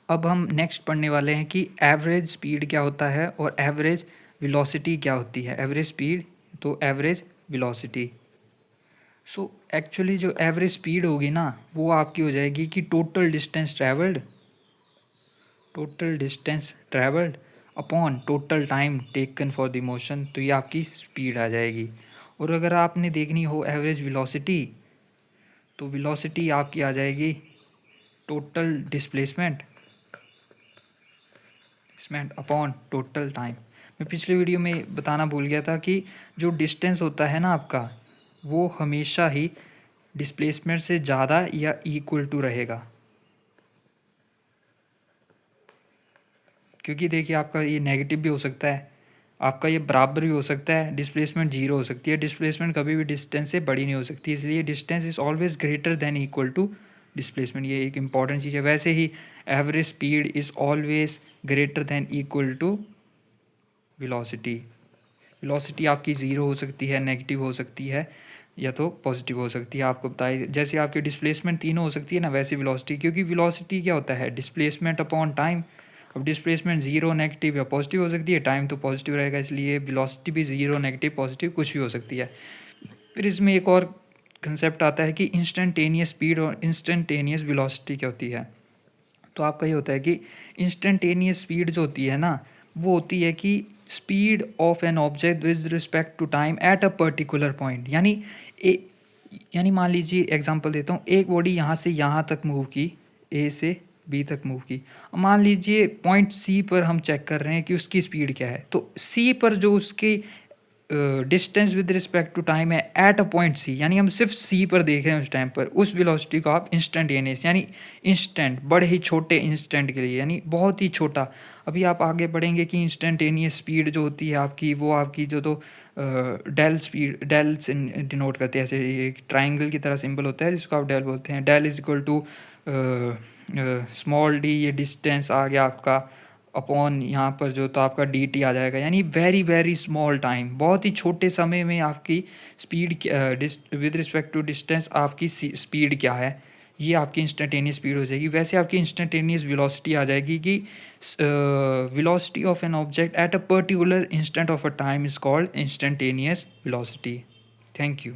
अब हम नेक्स्ट पढ़ने वाले हैं कि एवरेज स्पीड क्या होता है और एवरेज वेलोसिटी क्या होती है। एवरेज स्पीड तो एवरेज वेलोसिटी। सो एक्चुअली जो एवरेज स्पीड होगी ना वो आपकी हो जाएगी कि total distance travelled upon total time taken for the motion, तो ये आपकी स्पीड आ जाएगी। और अगर आपने देखनी हो एवरेज वेलोसिटी तो वेलोसिटी आपकी आ जाएगी total displacement upon total time. मैं पिछले वीडियो में बताना भूल गया था कि जो डिस्टेंस होता है ना आपका वो हमेशा ही डिस्प्लेसमेंट से ज़्यादा या इक्वल टू रहेगा, क्योंकि देखिए आपका ये नेगेटिव भी हो सकता है, आपका ये बराबर भी हो सकता है, डिस्प्लेसमेंट जीरो हो सकती है। डिस्प्लेसमेंट कभी भी डिस्टेंस से बड़ी नहीं हो सकती, इसलिए distance is always greater than equal to displacement. ये एक इंपॉर्टेंट चीज़ है। वैसे ही average speed is always greater than equal to velocity. Velocity आपकी ज़ीरो हो सकती है, नेगेटिव हो सकती है या तो पॉजिटिव हो सकती है। आपको बताइए जैसे आपकी डिस्प्लेसमेंट तीनों हो सकती है ना, वैसे वेलोसिटी, क्योंकि वेलोसिटी क्या होता है डिस्प्लेसमेंट अपॉन टाइम। अब डिस्प्लेसमेंट जीरो नेगेटिव या पॉजिटिव हो सकती है, टाइम तो पॉजिटिव रहेगा, इसलिए वेलोसिटी भी जीरो नेगेटिव पॉजिटिव कुछ भी हो सकती है। फिर इसमें एक और कंसेप्ट आता है कि इंस्टेंटेनियस स्पीड और इंस्टेंटेनियस वेलोसिटी क्या होती है। तो आपका ये होता है कि इंस्टेंटेनियस स्पीड जो होती है ना वो होती है कि speed of an object with respect to time at a particular point. यानी मान लीजिए एग्जांपल देता हूँ, एक बॉडी यहाँ से यहाँ तक मूव की, ए से बी तक मूव की। मान लीजिए पॉइंट सी पर हम चेक कर रहे हैं कि उसकी स्पीड क्या है, तो सी पर जो उसकी distance with respect to time है एट अ पॉइंट सी, यानी हम सिर्फ सी पर देख रहे हैं उस टाइम पर, उस वेलोसिटी को आप इंस्टेंटेनियस यानी इंस्टेंट, बड़े ही छोटे इंस्टेंट के लिए यानी बहुत ही छोटा। अभी आप आगे बढ़ेंगे कि इंस्टेंटेनियस स्पीड जो होती है आपकी वो आपकी जो तो डेल स्पीड, डेल से डिनोट करते हैं, ऐसे एक ट्राइंगल की तरह सिंबल होता है जिसको आप डेल बोलते हैं। Del is equal to small D, ये डिस्टेंस आ गया आपका, अपॉन यहाँ पर जो तो आपका डी टी आ जाएगा, यानी वेरी वेरी स्मॉल टाइम, बहुत ही छोटे समय में आपकी speed with respect to distance आपकी स्पीड क्या है, ये आपकी इंस्टेंटेनियस स्पीड हो जाएगी। वैसे आपकी इंस्टेंटेनियस वेलोसिटी आ जाएगी कि velocity of an object at a particular instant of a time is called instantaneous velocity. Thank you.